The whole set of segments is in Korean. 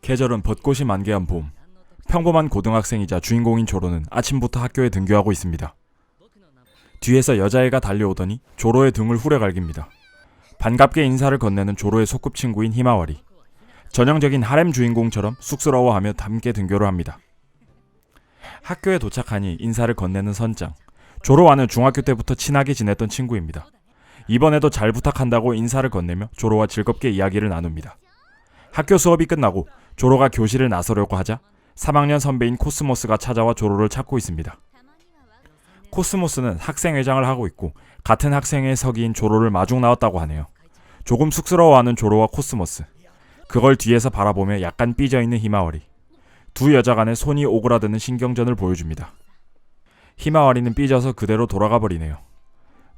계절은 벚꽃이 만개한 봄. 평범한 고등학생이자 주인공인 조로는 아침부터 학교에 등교하고 있습니다. 뒤에서 여자애가 달려오더니 조로의 등을 후려갈깁니다. 반갑게 인사를 건네는 조로의 소꿉친구인 히마와리. 전형적인 하렘 주인공처럼 쑥스러워하며 함께 등교를 합니다. 학교에 도착하니 인사를 건네는 선장. 조로와는 중학교 때부터 친하게 지냈던 친구입니다. 이번에도 잘 부탁한다고 인사를 건네며 조로와 즐겁게 이야기를 나눕니다. 학교 수업이 끝나고 조로가 교실을 나서려고 하자 3학년 선배인 코스모스가 찾아와 조로를 찾고 있습니다. 코스모스는 학생회장을 하고 있고 같은 학생회 서기인 조로를 마중 나왔다고 하네요. 조금 쑥스러워하는 조로와 코스모스. 그걸 뒤에서 바라보며 약간 삐져있는 히마와리. 두 여자 간의 손이 오그라드는 신경전을 보여줍니다. 히마와리는 삐져서 그대로 돌아가 버리네요.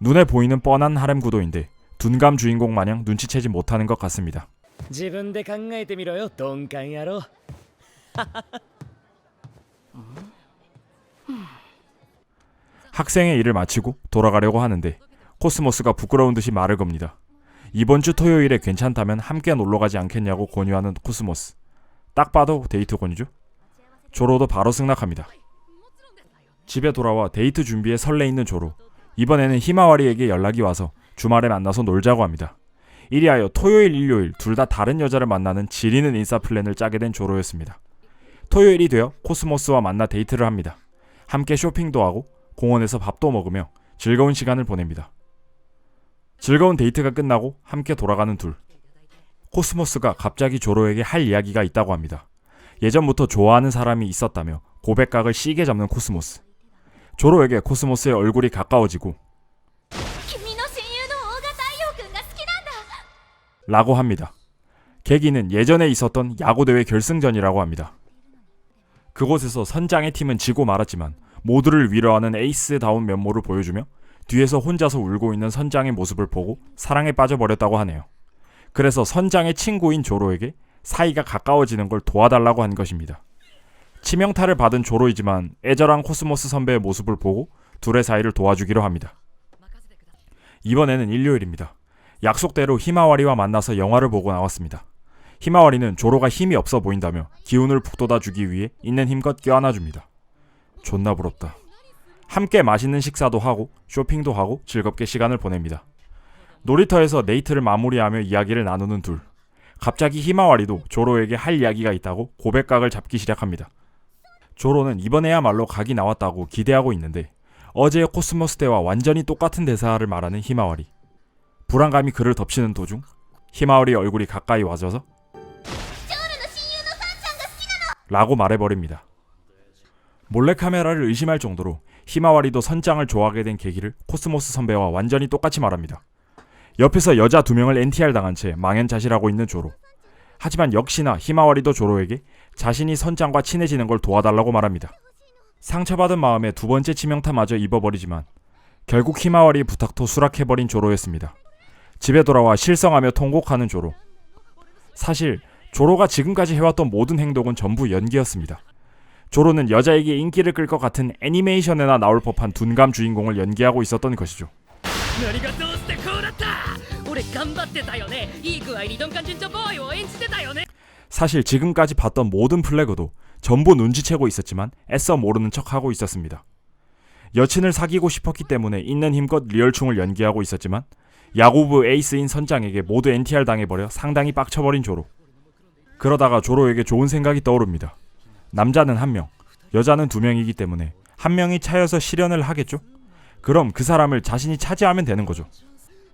눈에 보이는 뻔한 하렘 구도인데 둔감 주인공 마냥 눈치채지 못하는 것 같습니다. 自分で考えてみろよ鈍感野郎 학생의 일을 마치고 돌아가려고 하는데 코스모스가 부끄러운 듯이 말을 겁니다. 이번 주 토요일에 괜찮다면 함께 놀러가지 않겠냐고 권유하는 코스모스. 딱 봐도 데이트 권유죠? 조로도 바로 승낙합니다. 집에 돌아와 데이트 준비에 설레있는 조로. 이번에는 히마와리에게 연락이 와서 주말에 만나서 놀자고 합니다. 이리하여 토요일, 일요일 둘 다 다른 여자를 만나는 지리는 인싸 플랜을 짜게 된 조로였습니다. 토요일이 되어 코스모스와 만나 데이트를 합니다. 함께 쇼핑도 하고 공원에서 밥도 먹으며 즐거운 시간을 보냅니다. 즐거운 데이트가 끝나고 함께 돌아가는 둘. 코스모스가 갑자기 조로에게 할 이야기가 있다고 합니다. 예전부터 좋아하는 사람이 있었다며 고백각을 시게 잡는 코스모스. 조로에게 코스모스의 얼굴이 가까워지고 라고 합니다. 계기는 예전에 있었던 야구대회 결승전이라고 합니다. 그곳에서 선장의 팀은 지고 말았지만 모두를 위로하는 에이스다운 면모를 보여주며 뒤에서 혼자서 울고 있는 선장의 모습을 보고 사랑에 빠져버렸다고 하네요. 그래서 선장의 친구인 조로에게 사이가 가까워지는 걸 도와달라고 한 것입니다. 치명타를 받은 조로이지만 애절한 코스모스 선배의 모습을 보고 둘의 사이를 도와주기로 합니다. 이번에는 일요일입니다. 약속대로 히마와리와 만나서 영화를 보고 나왔습니다. 히마와리는 조로가 힘이 없어 보인다며 기운을 북돋아주기 위해 있는 힘껏 껴안아줍니다. 존나 부럽다. 함께 맛있는 식사도 하고 쇼핑도 하고 즐겁게 시간을 보냅니다. 놀이터에서 데이트를 마무리하며 이야기를 나누는 둘. 갑자기 히마와리도 조로에게 할 이야기가 있다고 고백각을 잡기 시작합니다. 조로는 이번에야말로 각이 나왔다고 기대하고 있는데 어제의 코스모스 때와 완전히 똑같은 대사를 말하는 히마와리. 불안감이 그를 덮치는 도중 히마와리의 얼굴이 가까이 와져서 라고 말해버립니다. 몰래카메라를 의심할 정도로 히마와리도 선장을 좋아하게 된 계기를 코스모스 선배와 완전히 똑같이 말합니다. 옆에서 여자 2명을 NTR 당한 채 망연자실하고 있는 조로. 하지만 역시나 히마와리도 조로에게 자신이 선장과 친해지는 걸 도와달라고 말합니다. 상처받은 마음에 두 번째 치명타마저 입어버리지만 결국 히마와리의 부탁도 수락해버린 조로였습니다. 집에 돌아와 실성하며 통곡하는 조로. 사실 조로가 지금까지 해왔던 모든 행동은 전부 연기였습니다. 조로는 여자에게 인기를 끌 것 같은 애니메이션에나 나올 법한 둔감 주인공을 연기하고 있었던 것이죠. 사실 지금까지 봤던 모든 플래그도 전부 눈치채고 있었지만 애써 모르는 척하고 있었습니다. 여친을 사귀고 싶었기 때문에 있는 힘껏 리얼충을 연기하고 있었지만 야구부 에이스인 선장에게 모두 NTR 당해버려 상당히 빡쳐버린 조로. 그러다가 조로에게 좋은 생각이 떠오릅니다. 남자는 1명, 여자는 2명이기 때문에 1명이 차여서 실현을 하겠죠? 그럼 그 사람을 자신이 차지하면 되는 거죠.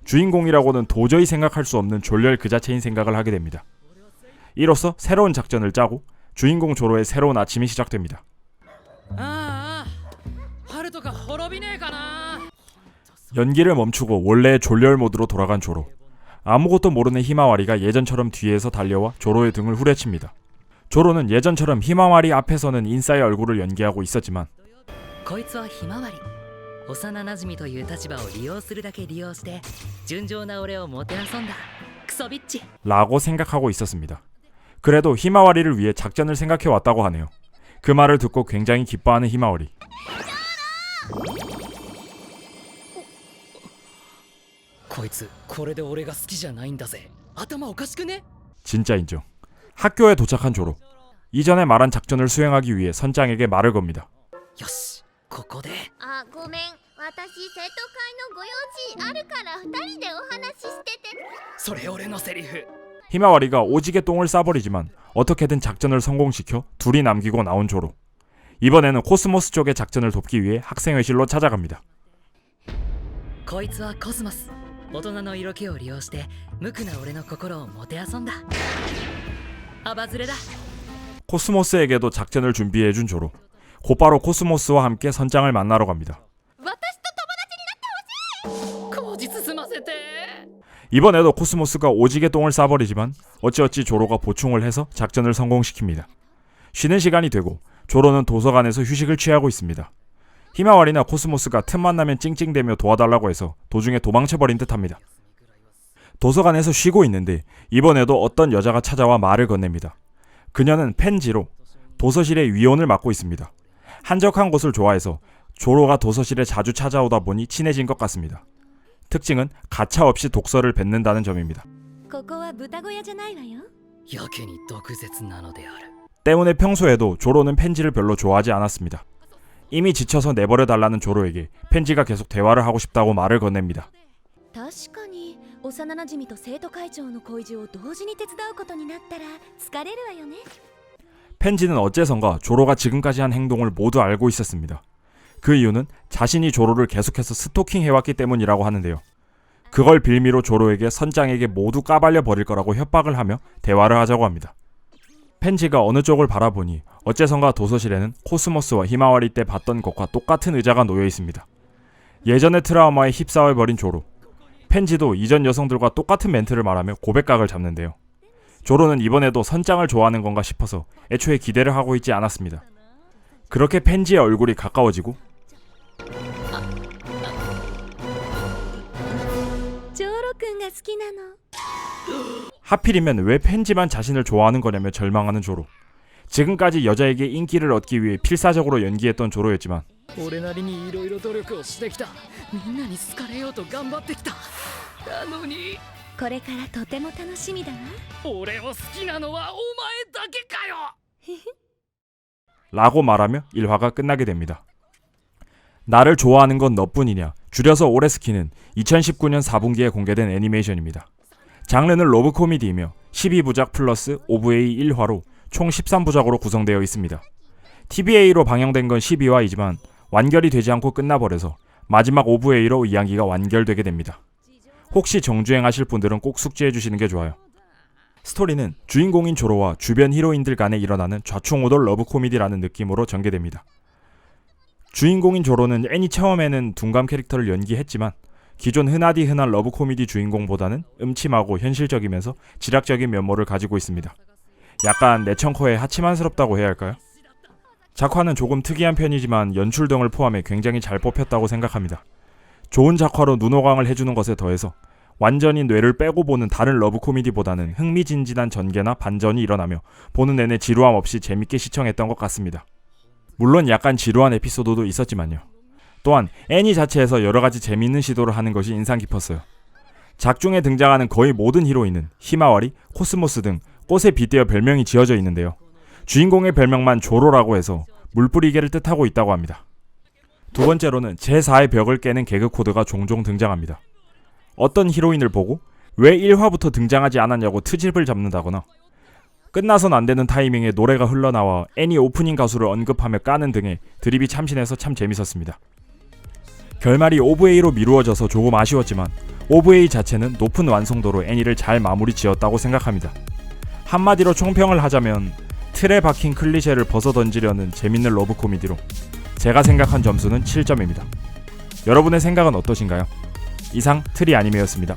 주인공이라고는 도저히 생각할 수 없는 졸렬 그 자체인 생각을 하게 됩니다. 이로써 새로운 작전을 짜고 주인공 조로의 새로운 아침이 시작됩니다. 연기를 멈추고 원래의 졸렬 모드로 돌아간 조로. 아무것도 모르는 히마와리가 예전처럼 뒤에서 달려와 조로의 등을 후려칩니다. 조로는 예전처럼 히마와리 앞에서는 인싸의 얼굴을 연기하고 있었지만 라고 생각하고 있었습니다. 그래도 히마와리를 위해 작전을 생각해 왔다고 하네요. 그 말을 듣고 굉장히 기뻐하는 히마와리. 진짜 인정. 학교에 도착한 조로. 이전에 말한 작전을 수행하기 위해 선장에게 말을 겁니다. よしここであ、ごめん。私生徒会のご用事あるから2人でお話ししてて。それ俺のセリフ 히마와리가 오지게 똥을 싸버리지만 어떻게든 작전을 성공시켜 둘이 남기고 나온 조로. 이번에는 코스모스 쪽의 작전을 돕기 위해 학생회실로 찾아갑니다. こいつはコスモス大人の色気を利用して無垢な俺の心をもてあそんだアバズレだ 코스모스에게도 작전을 준비해준 조로. 곧바로 코스모스와 함께 선장을 만나러 갑니다. 私と友達になってほしい。口実済ませて 이번에도 코스모스가 오지게 똥을 싸버리지만 어찌어찌 조로가 보충을 해서 작전을 성공시킵니다. 쉬는 시간이 되고 조로는 도서관에서 휴식을 취하고 있습니다. 히마와리나 코스모스가 틈만 나면 찡찡대며 도와달라고 해서 도중에 도망쳐버린 듯합니다. 도서관에서 쉬고 있는데 이번에도 어떤 여자가 찾아와 말을 건넵니다. 그녀는 펜지로 도서실의 위원을 맡고 있습니다. 한적한 곳을 좋아해서 조로가 도서실에 자주 찾아오다 보니 친해진 것 같습니다. 특징은 가차없이 독서를 뱉는다는 점입니다. ここは豚小屋じゃないわよ。やけに毒舌なのである 때문에 평소에도 조로는 펜지를 별로 좋아하지 않았습니다. 이미 지쳐서 내버려달라는 조로에게 펜지가 계속 대화를 하고 싶다고 말을 건넵니다. 確かに幼なじみと生徒会長の恋路を同時に手伝うことになったら疲れるわよね。 펜지는 어째선가 조로가 지금까지 한 행동을 모두 알고 있었습니다. 그 이유는 자신이 조로를 계속해서 스토킹해왔기 때문이라고 하는데요. 그걸 빌미로 조로에게 선장에게 모두 까발려 버릴 거라고 협박을 하며 대화를 하자고 합니다. 펜지가 어느 쪽을 바라보니 어째선가 도서실에는 코스모스와 히마와리 때 봤던 것과 똑같은 의자가 놓여 있습니다. 예전의 트라우마에 휩싸여버린 조로. 펜지도 이전 여성들과 똑같은 멘트를 말하며 고백각을 잡는데요. 조로는 이번에도 선장을 좋아하는 건가 싶어서 애초에 기대를 하고 있지 않았습니다. 그렇게 펜지의 얼굴이 가까워지고 ジョロくんが好きなの。 하필이면 왜 펜지만 자신을 좋아하는 거냐며 절망하는 조로. 지금까지 여자에게 인기를 얻기 위해 필사적으로 연기했던 조로였지만 俺なりに色々努力をしてきたみんなに好かれようと頑張ってきたなのにこれからとても楽しみだわ。俺を好きなのはお前だけかよ 라고 말하며 1화가 끝나게 됩니다. 나를 좋아하는 건 너뿐이냐, 줄여서 오레스키는 2019년 4분기에 공개된 애니메이션입니다. 장르는 러브 코미디이며 12부작 플러스 OVA 1화로 총 13부작으로 구성되어 있습니다. TVA로 방영된 건 12화이지만 완결이 되지 않고 끝나버려서 마지막 OVA로 이야기가 완결되게 됩니다. 혹시 정주행하실 분들은 꼭 숙지해주시는 게 좋아요. 스토리는 주인공인 조로와 주변 히로인들 간에 일어나는 좌충우돌 러브 코미디라는 느낌으로 전개됩니다. 주인공인 조로는 애니 처음에는 둔감 캐릭터를 연기했지만 기존 흔하디 흔한 러브 코미디 주인공보다는 음침하고 현실적이면서 지략적인 면모를 가지고 있습니다. 약간 내청커에 하치만스럽다고 해야 할까요? 작화는 조금 특이한 편이지만 연출 등을 포함해 굉장히 잘 뽑혔다고 생각합니다. 좋은 작화로 눈호강을 해주는 것에 더해서 완전히 뇌를 빼고 보는 다른 러브 코미디보다는 흥미진진한 전개나 반전이 일어나며 보는 내내 지루함 없이 재밌게 시청했던 것 같습니다. 물론 약간 지루한 에피소드도 있었지만요. 또한 애니 자체에서 여러가지 재밌는 시도를 하는 것이 인상 깊었어요. 작중에 등장하는 거의 모든 히로인은 히마와리, 코스모스 등 꽃에 빗대어 별명이 지어져 있는데요. 주인공의 별명만 조로라고 해서 물뿌리개를 뜻하고 있다고 합니다. 두 번째로는 제4의 벽을 깨는 개그 코드가 종종 등장합니다. 어떤 히로인을 보고 왜 1화부터 등장하지 않았냐고 트집을 잡는다거나 끝나선 안 되는 타이밍에 노래가 흘러나와 애니 오프닝 가수를 언급하며 까는 등의 드립이 참신해서 참 재밌었습니다. 결말이 OVA로 미루어져서 조금 아쉬웠지만 OVA 자체는 높은 완성도로 애니를 잘 마무리 지었다고 생각합니다. 한마디로 총평을 하자면 틀에 박힌 클리셰를 벗어던지려는 재밌는 러브 코미디로 제가 생각한 점수는 7점입니다. 여러분의 생각은 어떠신가요? 이상 트리 아니메였습니다.